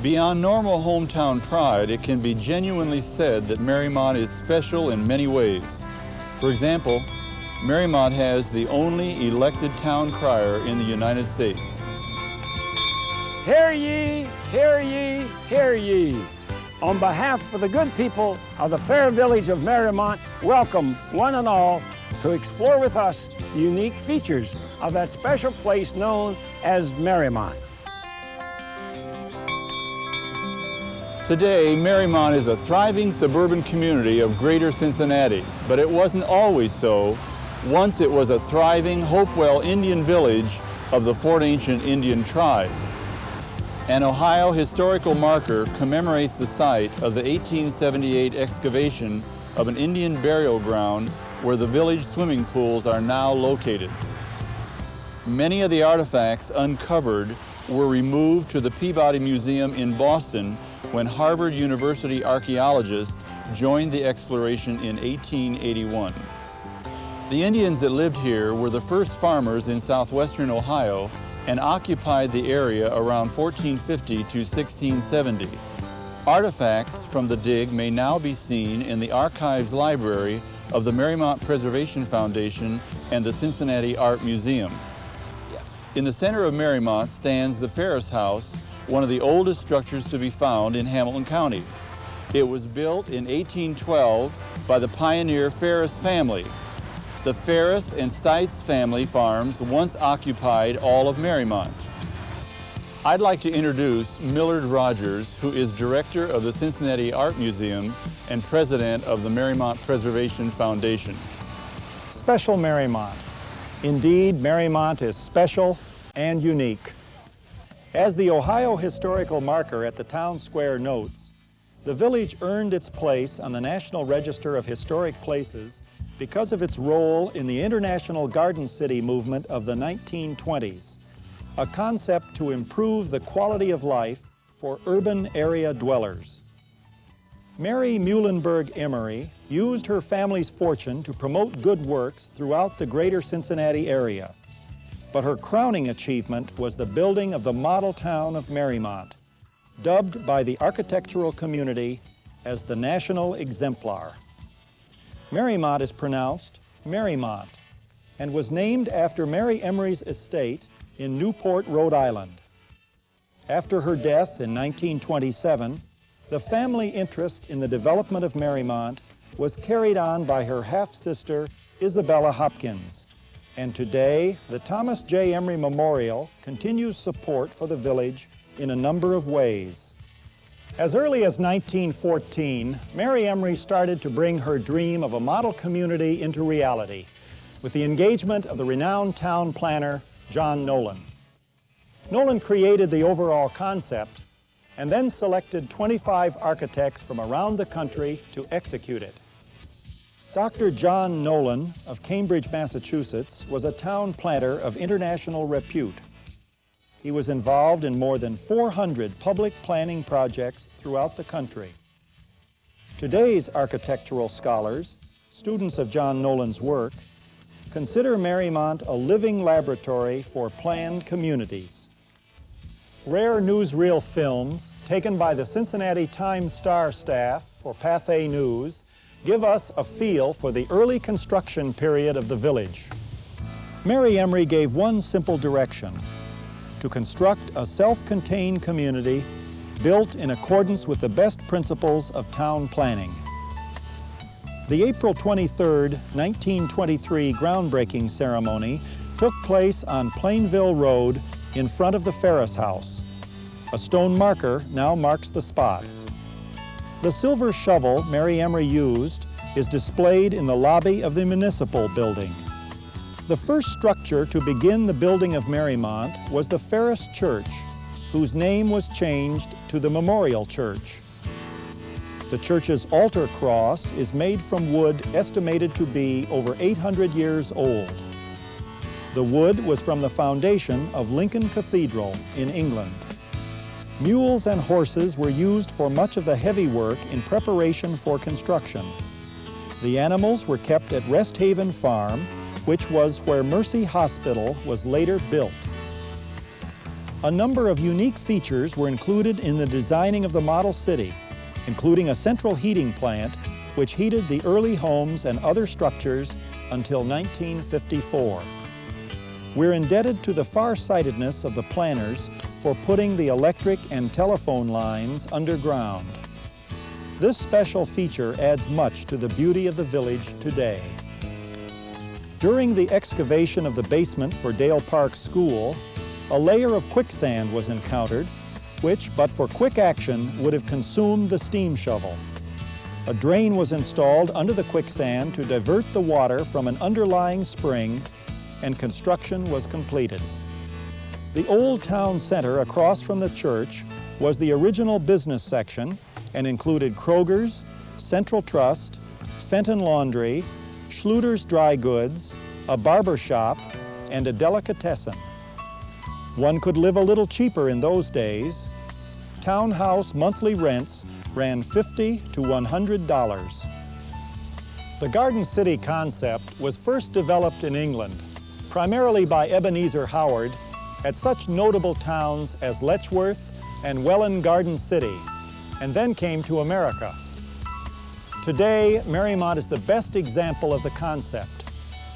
Beyond normal hometown pride, it can be genuinely said that Mariemont is special in many ways. For example, Mariemont has the only elected town crier in the United States. Hear ye, hear ye, hear ye. On behalf of the good people of the fair village of Mariemont, welcome one and all to explore with us the unique features of that special place known as Mariemont. Today, Mariemont is a thriving suburban community of greater Cincinnati, but it wasn't always so. Once it was a thriving Hopewell Indian village of the Fort Ancient Indian tribe. An Ohio historical marker commemorates the site of the 1878 excavation of an Indian burial ground where the village swimming pools are now located. Many of the artifacts uncovered were removed to the Peabody Museum in Boston when Harvard University archaeologists joined the exploration in 1881. The Indians that lived here were the first farmers in southwestern Ohio and occupied the area around 1450 to 1670. Artifacts from the dig may now be seen in the Archives Library of the Mariemont Preservation Foundation and the Cincinnati Art Museum. In the center of Mariemont stands the Ferris House, one of the oldest structures to be found in Hamilton County. It was built in 1812 by the pioneer Ferris family. The Ferris and Stites family farms once occupied all of Mariemont. I'd like to introduce Millard Rogers, who is director of the Cincinnati Art Museum and president of the Mariemont Preservation Foundation. Special Mariemont. Indeed, Mariemont is special and unique. As the Ohio historical marker at the town square notes, the village earned its place on the National Register of Historic Places because of its role in the International Garden City movement of the 1920s, a concept to improve the quality of life for urban area dwellers. Mary Muhlenberg Emery used her family's fortune to promote good works throughout the greater Cincinnati area. But her crowning achievement was the building of the model town of Mariemont, dubbed by the architectural community as the national exemplar. Mariemont is pronounced Mariemont and was named after Mary Emery's estate in Newport, Rhode Island. After her death in 1927, the family interest in the development of Mariemont was carried on by her half-sister, Isabella Hopkins. And today, the Thomas J. Emery Memorial continues support for the village in a number of ways. As early as 1914, Mary Emery started to bring her dream of a model community into reality with the engagement of the renowned town planner, John Nolan. Nolan created the overall concept and then selected 25 architects from around the country to execute it. Dr. John Nolan of Cambridge, Massachusetts, was a town planner of international repute. He was involved in more than 400 public planning projects throughout the country. Today's architectural scholars, students of John Nolan's work, consider Mariemont a living laboratory for planned communities. Rare newsreel films taken by the Cincinnati Times-Star staff for Pathé News give us a feel for the early construction period of the village. Mary Emery gave one simple direction: to construct a self-contained community built in accordance with the best principles of town planning. The April 23, 1923 groundbreaking ceremony took place on Plainville Road in front of the Ferris House. A stone marker now marks the spot. The silver shovel Mary Emery used is displayed in the lobby of the municipal building. The first structure to begin the building of Mariemont was the Ferris Church, whose name was changed to the Memorial Church. The church's altar cross is made from wood estimated to be over 800 years old. The wood was from the foundation of Lincoln Cathedral in England. Mules and horses were used for much of the heavy work in preparation for construction. The animals were kept at Rest Haven Farm, which was where Mercy Hospital was later built. A number of unique features were included in the designing of the model city, including a central heating plant, which heated the early homes and other structures until 1954. We're indebted to the far-sightedness of the planners for putting the electric and telephone lines underground. This special feature adds much to the beauty of the village today. During the excavation of the basement for Dale Park School, a layer of quicksand was encountered, which, but for quick action, would have consumed the steam shovel. A drain was installed under the quicksand to divert the water from an underlying spring, and construction was completed. The old town center across from the church was the original business section and included Kroger's, Central Trust, Fenton Laundry, Schluter's Dry Goods, a barber shop, and a delicatessen. One could live a little cheaper in those days. Townhouse monthly rents ran $50 to $100. The Garden City concept was first developed in England, primarily by Ebenezer Howard, at such notable towns as Letchworth and Welland Garden City, and then came to America. Today, Mariemont is the best example of the concept.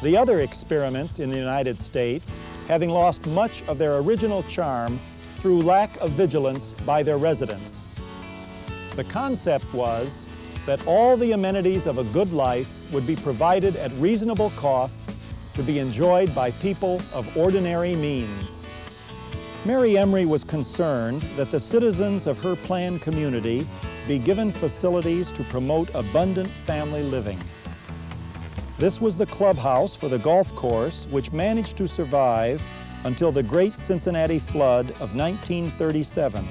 The other experiments in the United States having lost much of their original charm through lack of vigilance by their residents. The concept was that all the amenities of a good life would be provided at reasonable costs to be enjoyed by people of ordinary means. Mary Emery was concerned that the citizens of her planned community be given facilities to promote abundant family living. This was the clubhouse for the golf course, which managed to survive until the Great Cincinnati Flood of 1937,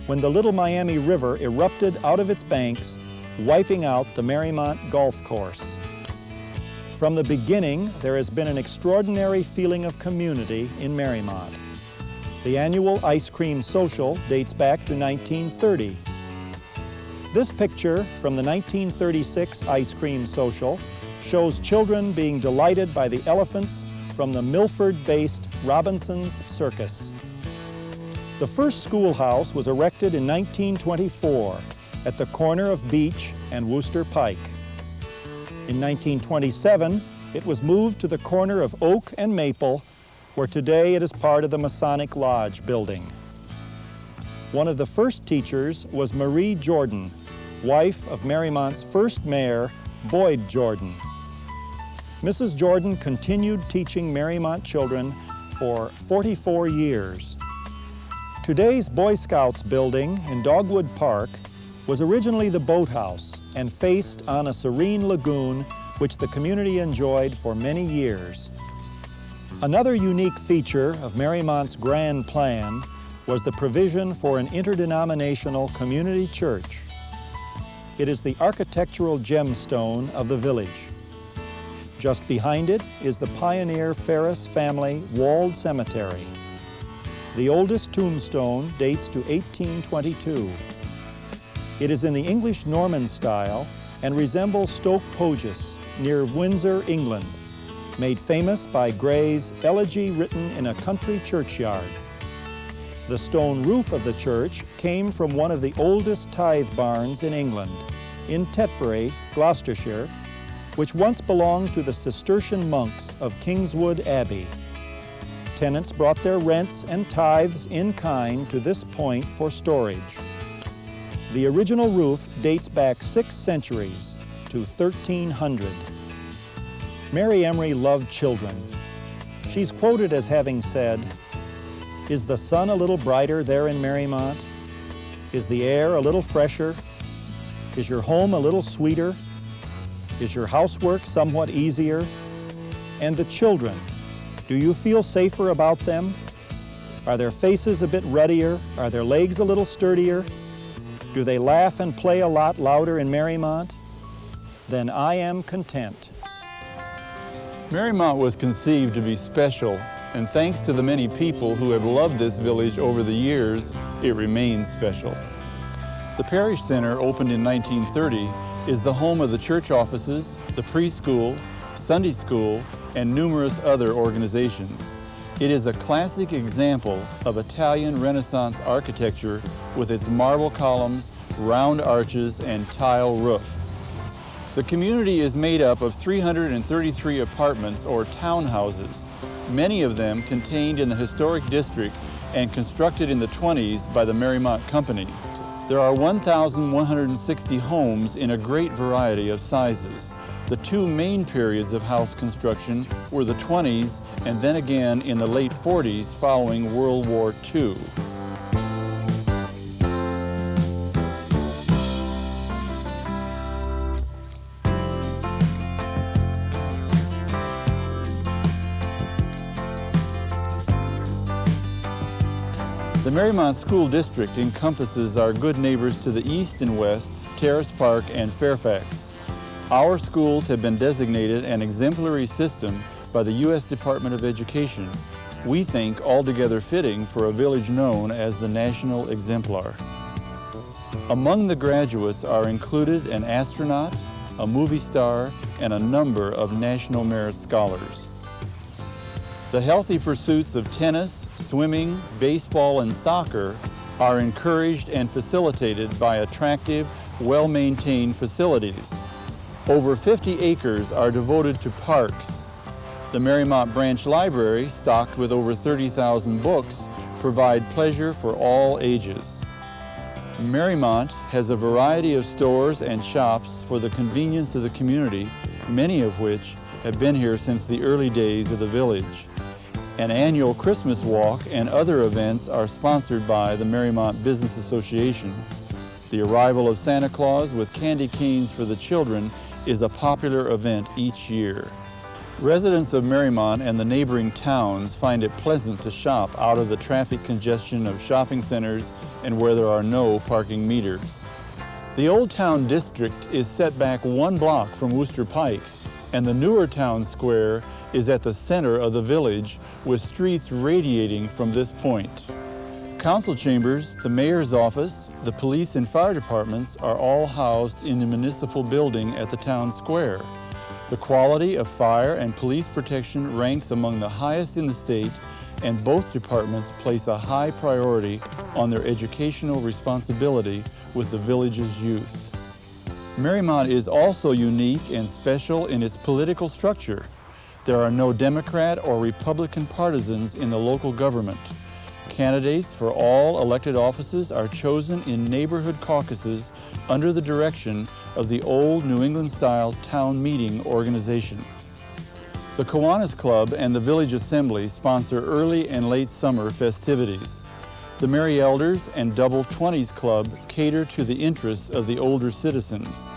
when the Little Miami River erupted out of its banks, wiping out the Mariemont golf course. From the beginning, there has been an extraordinary feeling of community in Mariemont. The annual ice cream social dates back to 1930. This picture from the 1936 ice cream social shows children being delighted by the elephants from the Milford-based Robinson's Circus. The first schoolhouse was erected in 1924 at the corner of Beach and Wooster Pike. In 1927, it was moved to the corner of Oak and Maple, where today it is part of the Masonic Lodge building. One of the first teachers was Marie Jordan, wife of Mariemont's first mayor, Boyd Jordan. Mrs. Jordan continued teaching Mariemont children for 44 years. Today's Boy Scouts building in Dogwood Park was originally the boathouse and faced on a serene lagoon which the community enjoyed for many years. Another unique feature of Mariemont's grand plan was the provision for an interdenominational community church. It is the architectural gemstone of the village. Just behind it is the pioneer Ferris family walled cemetery. The oldest tombstone dates to 1822. It is in the English Norman style and resembles Stoke Poges near Windsor, England, made famous by Gray's Elegy Written in a Country Churchyard. The stone roof of the church came from one of the oldest tithe barns in England, in Tetbury, Gloucestershire, which once belonged to the Cistercian monks of Kingswood Abbey. Tenants brought their rents and tithes in kind to this point for storage. The original roof dates back 6 centuries to 1300. Mary Emery loved children. She's quoted as having said, "Is the sun a little brighter there in Mariemont? Is the air a little fresher? Is your home a little sweeter? Is your housework somewhat easier? And the children, do you feel safer about them? Are their faces a bit ruddier? Are their legs a little sturdier? Do they laugh and play a lot louder in Mariemont? Then I am content. Mariemont was conceived to be special, and thanks to the many people who have loved this village over the years, it remains special. The Parish Center, opened in 1930, is the home of the church offices, the preschool, Sunday school, and numerous other organizations. It is a classic example of Italian Renaissance architecture with its marble columns, round arches, and tile roof. The community is made up of 333 apartments or townhouses, many of them contained in the historic district and constructed in the 20s by the Mariemont Company. There are 1,160 homes in a great variety of sizes. The two main periods of house construction were the 20s and then again in the late 40s following World War II. The Mariemont School District encompasses our good neighbors to the east and west, Terrace Park and Fairfax. Our schools have been designated an exemplary system by the U.S. Department of Education. We think altogether fitting for a village known as the National Exemplar. Among the graduates are included an astronaut, a movie star, and a number of National Merit Scholars. The healthy pursuits of tennis, swimming, baseball, and soccer are encouraged and facilitated by attractive, well-maintained facilities. Over 50 acres are devoted to parks. The Mariemont Branch Library, stocked with over 30,000 books, provide pleasure for all ages. Mariemont has a variety of stores and shops for the convenience of the community, many of which have been here since the early days of the village. An annual Christmas walk and other events are sponsored by the Mariemont Business Association. The arrival of Santa Claus with candy canes for the children is a popular event each year. Residents of Mariemont and the neighboring towns find it pleasant to shop out of the traffic congestion of shopping centers and where there are no parking meters. The Old Town District is set back 1 block from Worcester Pike, and the newer town square is at the center of the village with streets radiating from this point. Council chambers, the mayor's office, the police and fire departments are all housed in the municipal building at the town square. The quality of fire and police protection ranks among the highest in the state, and both departments place a high priority on their educational responsibility with the village's youth. Mariemont is also unique and special in its political structure. There are no Democrat or Republican partisans in the local government. Candidates for all elected offices are chosen in neighborhood caucuses under the direction of the old New England-style town meeting organization. The Kiwanis Club and the Village Assembly sponsor early and late summer festivities. The Merry Elders and Double 20s Club cater to the interests of the older citizens.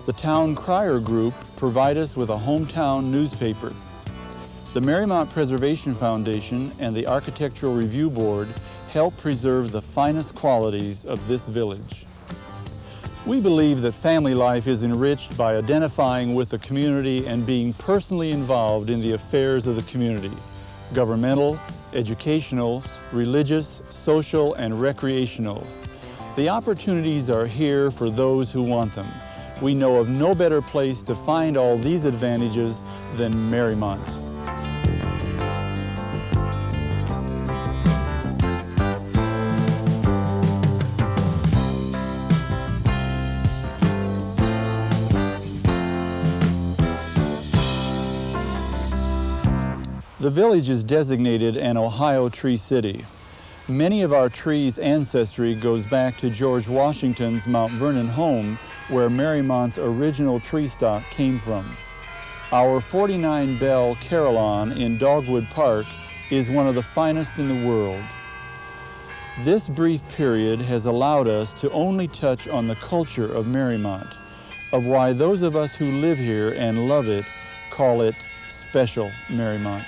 The Town Crier Group provide us with a hometown newspaper. The Mariemont Preservation Foundation and the Architectural Review Board help preserve the finest qualities of this village. We believe that family life is enriched by identifying with the community and being personally involved in the affairs of the community, governmental, educational, religious, social, and recreational. The opportunities are here for those who want them. We know of no better place to find all these advantages than Mariemont. The village is designated an Ohio Tree City. Many of our trees' ancestry goes back to George Washington's Mount Vernon home, where Mariemont's original tree stock came from. Our 49-bell carillon in Dogwood Park is one of the finest in the world. This brief period has allowed us to only touch on the culture of Mariemont, of why those of us who live here and love it call it special Mariemont.